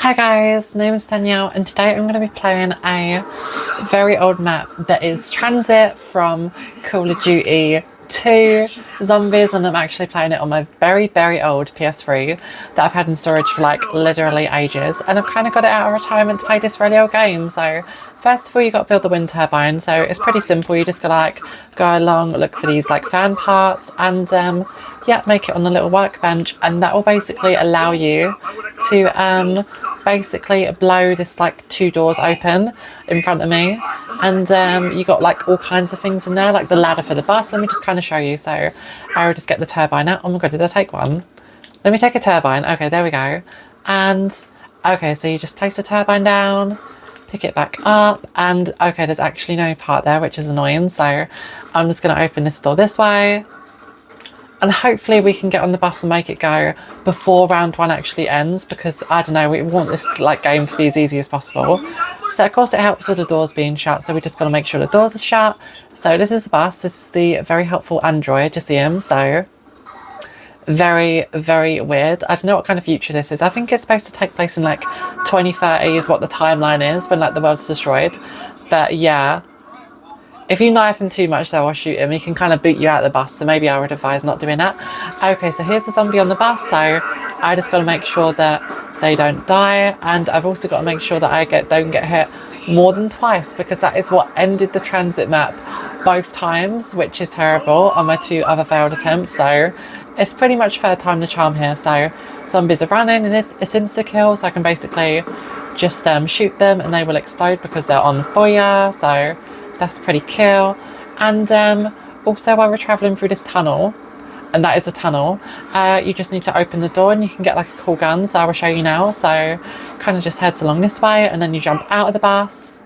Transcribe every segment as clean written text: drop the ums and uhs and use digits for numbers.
Hi guys, name is Danielle and today I'm going to be playing a very old map that is Transit from Call of Duty 2 Zombies, and I'm actually playing it on my very old PS3 that I've had in storage for like literally ages, and I've kind of got it out of retirement to play this really old game. So first of all, you got to build the wind turbine, so it's pretty simple. You just got to like go along, look for these like fan parts, and yeah, make it on the little workbench, and that will basically allow you to basically blow this like two doors open in front of me, and you got like all kinds of things in there, like the ladder for the bus. Let me just kind of show you. So I will just get the turbine out. Oh my god, did I take one? Let me take a turbine. Okay, there we go. And okay, so you just place the turbine down, pick it back up, and okay, there's actually no part there, which is annoying, so I'm just going to open this door this way, and hopefully we can get on the bus and make it go before round one actually ends, because I don't know, we want this like game to be as easy as possible. So of course it helps with the doors being shut, so we just got to make sure the doors are shut. So this is the bus. This is the very helpful android, you see him, so very weird. I don't know what kind of future this is. I think it's supposed to take place in like 2030 is what the timeline is, when like the world's destroyed. But yeah, if you knife him too much though or shoot him, he can kind of boot you out of the bus, so maybe I would advise not doing that. Okay, so here's the zombie on the bus, so I just got to make sure that they don't die, and I've also got to make sure that I don't get hit more than twice, because that is what ended the transit map both times, which is terrible on my two other failed attempts. So it's pretty much third time the charm here. So zombies are running and it's insta-kill, so I can basically just shoot them and they will explode because they're on fire, so that's pretty cool. And also while we're travelling through this tunnel, and that is a tunnel, you just need to open the door and you can get like a cool gun, so I will show you now. So kind of just heads along this way and then you jump out of the bus,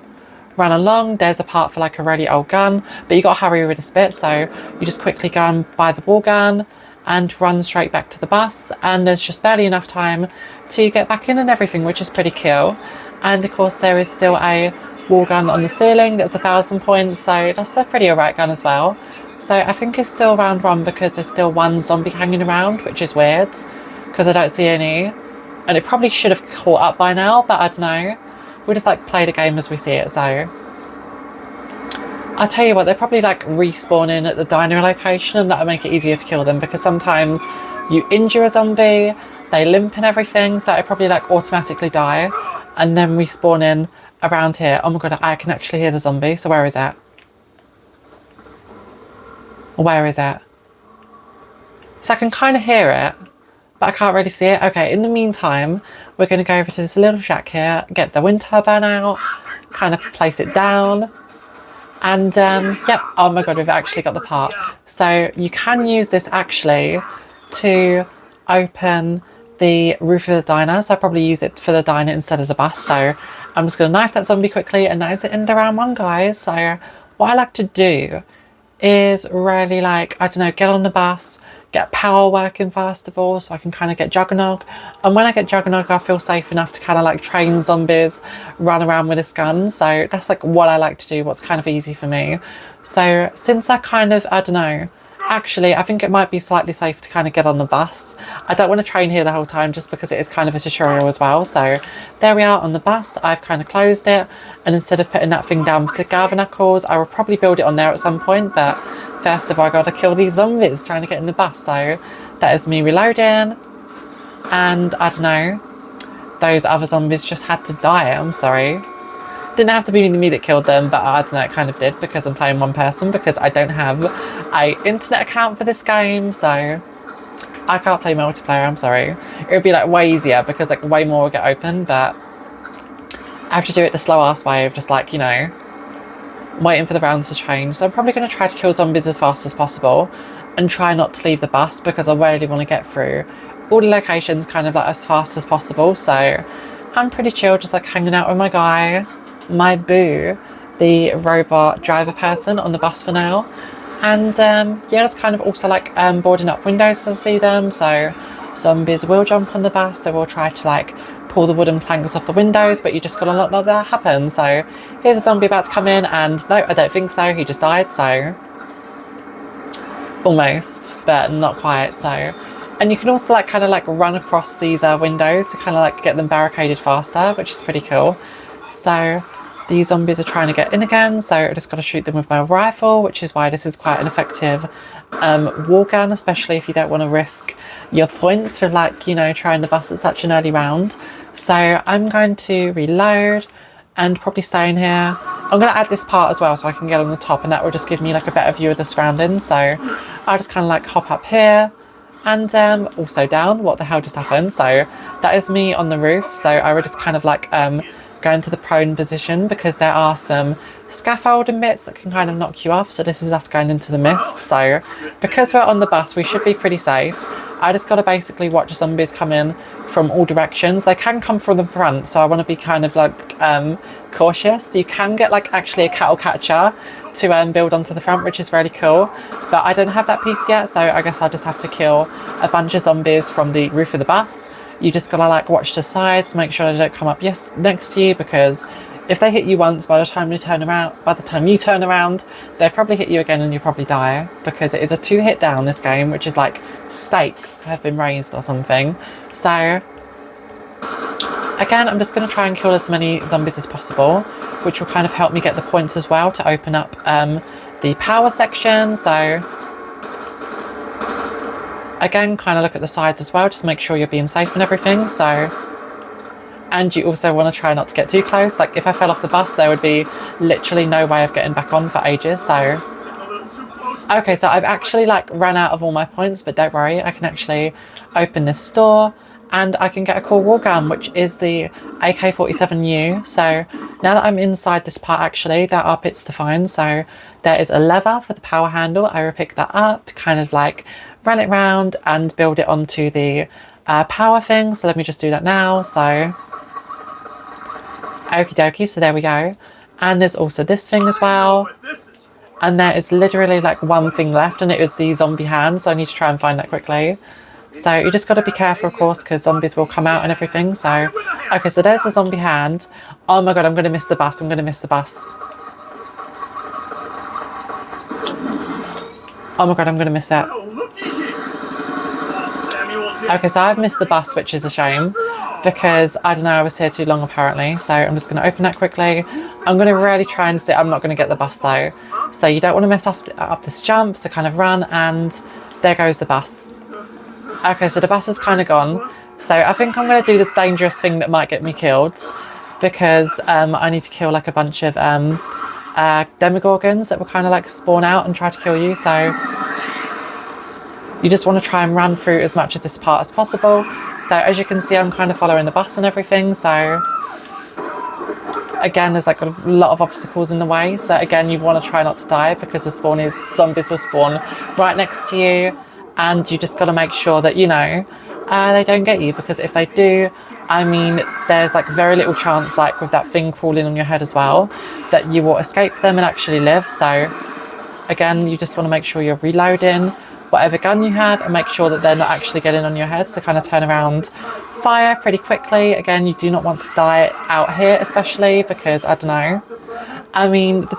run along, there's a part for like a really old gun, but you got to hurry with this bit, so you just quickly go and buy the wall gun and run straight back to the bus, and there's just barely enough time to get back in and everything, which is pretty cool. And of course there is still a wall gun on the ceiling that's 1,000 points, so that's a pretty alright gun as well. So I think it's still round one because there's still one zombie hanging around, which is weird because I don't see any, and it probably should have caught up by now, but I don't know, we'll just like play the game as we see it. So I'll tell you what, they're probably like respawning at the diner location, and that'll make it easier to kill them, because sometimes you injure a zombie, they limp and everything, so it probably like automatically die and then respawn in around here. Oh my god, I can actually hear the zombie. So where is it? Where is it? So I can kind of hear it, but I can't really see it. Okay, in the meantime, we're going to go over to this little shack here, get the wind turbine out, kind of place it down, and yep, oh my god, we've actually got the part. So you can use this actually to open the roof of the diner, so I'll probably use it for the diner instead of the bus. So I'm just going to knife that zombie quickly, and that is the end of round one, guys. So what I like to do is really like, I don't know, get on the bus, get power working first of all, so I can kind of get Juggernog. And when I get Juggernog, I feel safe enough to kind of like train zombies, run around with this gun. So that's like what I like to do, what's kind of easy for me. So since I kind of, I don't know, actually I think it might be slightly safe to kind of get on the bus. I don't want to train here the whole time just because it is kind of a tutorial as well. So there we are on the bus. I've kind of closed it, and instead of putting that thing down with the Galva Knuckles, I will probably build it on there at some point, but first of all I gotta kill these zombies trying to get in the bus. So that is me reloading, and I don't know, those other zombies just had to die. I'm sorry. Didn't have to be me that killed them, but I don't know, it kind of did, because I'm playing one person, because I don't have a internet account for this game, so I can't play multiplayer. I'm sorry. It would be like way easier because like way more will get open, but I have to do it the slow ass way of just like, you know, waiting for the rounds to change. So I'm probably going to try to kill zombies as fast as possible and try not to leave the bus, because I really want to get through all the locations kind of like as fast as possible. So I'm pretty chill, just like hanging out with my guy, my boo, the robot driver person on the bus for now. And yeah, it's kind of also like boarding up windows as I see them, so zombies will jump on the bus, so we'll try to like pull the wooden planks off the windows, but you just gotta not let that happen. So here's a zombie about to come in, and no, I don't think so, he just died. So almost, but not quite. So And you can also like kind of like run across these windows to kind of like get them barricaded faster, which is pretty cool. So these zombies are trying to get in again, so I just got to shoot them with my rifle, which is why this is quite an effective wall gun, especially if you don't want to risk your points for like, you know, trying to bust at such an early round. So I'm going to reload and probably stay in here. I'm going to add this part as well so I can get on the top, and that will just give me like a better view of the surroundings. So I'll just kind of like hop up here and also down. What the hell just happened? So that is me on the roof. So I would just kind of like go into the prone position because there are some scaffolding bits that can kind of knock you off. So this is us going into the mist. So because we're on the bus, we should be pretty safe. I just got to basically watch zombies come in from all directions. They can come from the front, so I want to be kind of like cautious. You can get like actually a cattle catcher to build onto the front, which is really cool, but I don't have that piece yet, so I guess I'll just have to kill a bunch of zombies from the roof of the bus. You just gotta like watch the sides, make sure they don't come up next to you, because if they hit you once, by the time you turn around, they'll probably hit you again and you'll probably die, because it is a 2-hit down, this game, which is like stakes have been raised or something. So again, I'm just going to try and kill as many zombies as possible, which will kind of help me get the points as well to open up the power section. So again, kind of look at the sides as well, just make sure you're being safe and everything. So, and you also want to try not to get too close. Like if I fell off the bus, there would be literally no way of getting back on for ages. So okay, so I've actually like ran out of all my points, but don't worry, I can actually open this door and I can get a cool wall gun, which is the AK-47U. So now that I'm inside this part, actually, there are bits to find. So there is a lever for the power handle. I will pick that up, kind of like run it round and build it onto the power thing. So let me just do that now. So okie dokie, so there we go. And there's also this thing as well. And there is literally like one thing left, and it is the zombie hand. So I need to try and find that quickly. So you just got to be careful, of course, because zombies will come out and everything. So, okay, so there's the zombie hand. Oh my god, I'm going to miss the bus. I'm going to miss the bus. Oh my god, I'm going to miss it. Okay, so I've missed the bus, which is a shame, because, I don't know, I was here too long apparently. So I'm just going to open that quickly. I'm going to really try and see. I'm not going to get the bus though. So you don't want to mess up this jump, so kind of run, and there goes the bus. Okay, so the bus is kind of gone. So I think I'm going to do the dangerous thing that might get me killed, because I need to kill like a bunch of demogorgons that will kind of like spawn out and try to kill you. So you just want to try and run through as much of this part as possible. So as you can see, I'm kind of following the bus and everything. So again, there's like a lot of obstacles in the way. So again, you want to try not to die, because the zombies will spawn right next to you. And you just got to make sure that, you know, they don't get you, because if they do, I mean, there's like very little chance, like with that thing crawling on your head as well, that you will escape them and actually live. So again, you just want to make sure you're reloading whatever gun you have and make sure that they're not actually getting on your head. So kind of turn around, fire pretty quickly. Again, you do not want to die out here, especially because, I don't know, I mean, the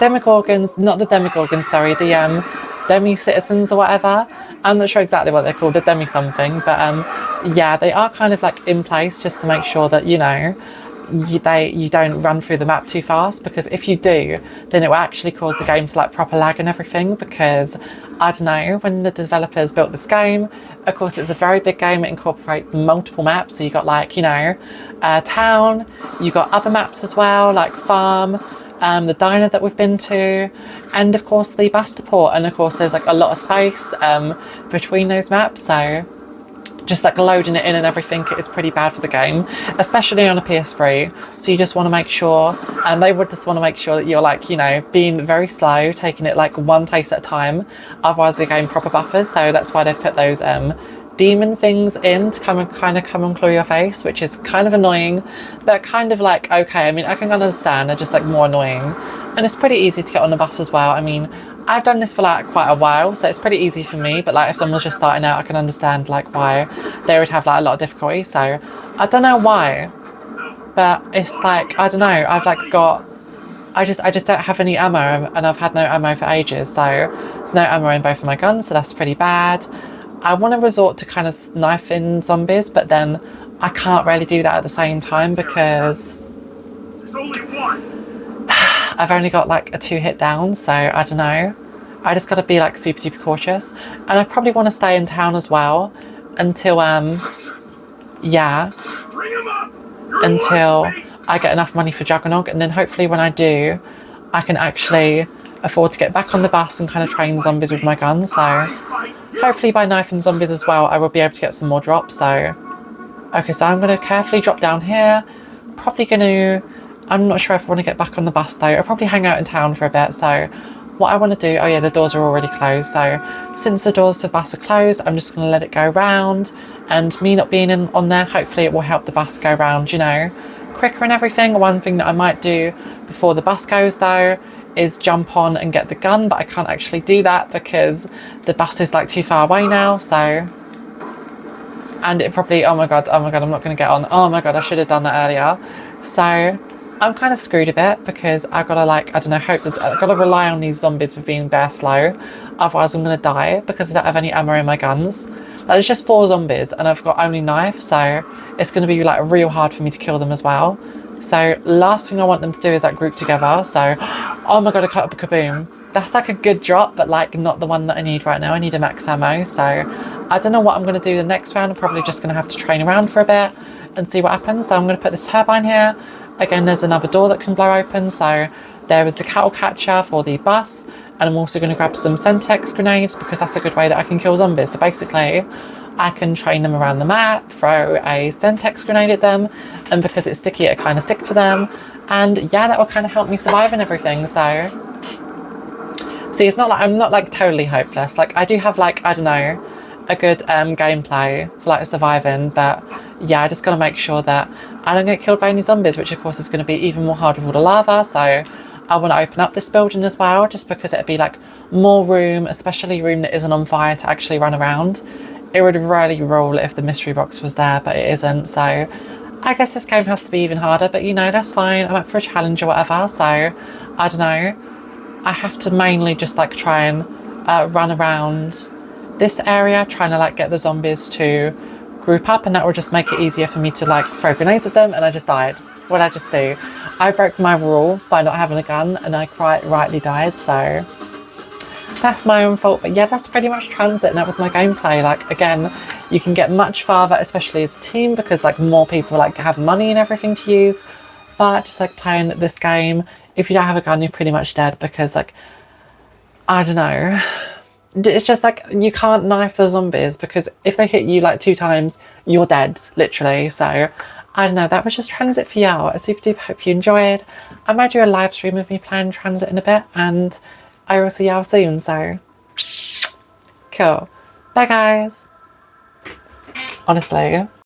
demi-citizens or whatever, I'm not sure exactly what they're called, the demi-something, but yeah, they are kind of like in place just to make sure that, you know, you don't run through the map too fast, because if you do, then it will actually cause the game to like proper lag and everything. Because, I don't know, when the developers built this game, of course it's a very big game, it incorporates multiple maps, so you got like, you know, town, you got other maps as well, like farm, the diner that we've been to, and of course the bus depot, and of course there's like a lot of space between those maps, so just like loading it in and everything is pretty bad for the game, especially on a PS3. So you just want to make sure, and they would just want to make sure that you're like, you know, being very slow, taking it like one place at a time, otherwise the game proper buffers. So that's why they've put those demon things in to come and claw your face, which is kind of annoying, but kind of like, okay, I mean, I can understand, they're just like more annoying. And it's pretty easy to get on the bus as well. I mean, I've done this for like quite a while, so it's pretty easy for me, but like if someone's just starting out, I can understand like why they would have like a lot of difficulty. So I don't know why, but it's like, I don't know, I've like got, I just don't have any ammo, and I've had no ammo for ages, so there's no ammo in both of my guns, so that's pretty bad. I want to resort to kind of knifing zombies, but then I can't really do that at the same time because I've only got like a 2-hit down, so I don't know. I just got to be like super duper cautious, and I probably want to stay in town as well until yeah, until I get enough money for Juggernog, and then hopefully when I do, I can actually afford to get back on the bus and kind of train zombies with my gun. So hopefully by knifing zombies as well, I will be able to get some more drops. So okay, so I'm going to carefully drop down here. Probably going to, I'm not sure if I want to get back on the bus though. I'll probably hang out in town for a bit. So what I want to do, oh yeah, the doors are already closed. So since the doors to the bus are closed, I'm just going to let it go round. And me not being on there, hopefully it will help the bus go round, you know, quicker and everything. One thing that I might do before the bus goes though is jump on and get the gun, but I can't actually do that because the bus is like too far away now. So, and it probably, oh my god, I'm not going to get on. Oh my god, I should have done that earlier. So I'm kind of screwed a bit because I've got to like, I don't know, hope that I've got to rely on these zombies for being bare slow. Otherwise I'm going to die because I don't have any ammo in my guns. Like, there's just 4 zombies and I've got only knife, so it's going to be like real hard for me to kill them as well. So last thing I want them to do is like group together. So, oh my god, I cut up a kaboom. That's like a good drop, but like not the one that I need right now. I need a max ammo. So I don't know what I'm going to do the next round. I'm probably just going to have to train around for a bit and see what happens. So I'm going to put this turbine here. Again, there's another door that can blow open. So there is the cattle catcher for the bus. And I'm also going to grab some Sentex grenades because that's a good way that I can kill zombies. So basically, I can train them around the map, throw a Sentex grenade at them, and because it's sticky, it kind of stick to them. And yeah, that will kind of help me survive and everything. So, see, it's not like I'm not like totally hopeless. Like I do have like, I don't know, a good gameplay for like surviving, but yeah, I just got to make sure that I don't get killed by any zombies, which of course is going to be even more hard with all the lava. So I want to open up this building as well, just because it'd be like more room, especially room that isn't on fire, to actually run around. It would really rule if the mystery box was there, but it isn't. So I guess this game has to be even harder, but you know, that's fine. I'm up for a challenge or whatever. So I don't know. I have to mainly just like try and run around this area, trying to like get the zombies to group up, and that will just make it easier for me to like throw grenades at them. And I just died. What did I just do? I broke my rule by not having a gun, and I quite rightly died. So that's my own fault. But yeah, that's pretty much Transit, and that was my gameplay. Like again, you can get much farther, especially as a team, because like more people like have money and everything to use. But just like playing this game, if you don't have a gun, you're pretty much dead, because like, I don't know, it's just like you can't knife the zombies, because if they hit you like 2 times, you're dead, literally. So I don't know, that was just Transit for y'all. I super duper hope you enjoyed. I might do a live stream of me playing Transit in a bit, and I will see y'all soon. So cool. Bye guys. Honestly.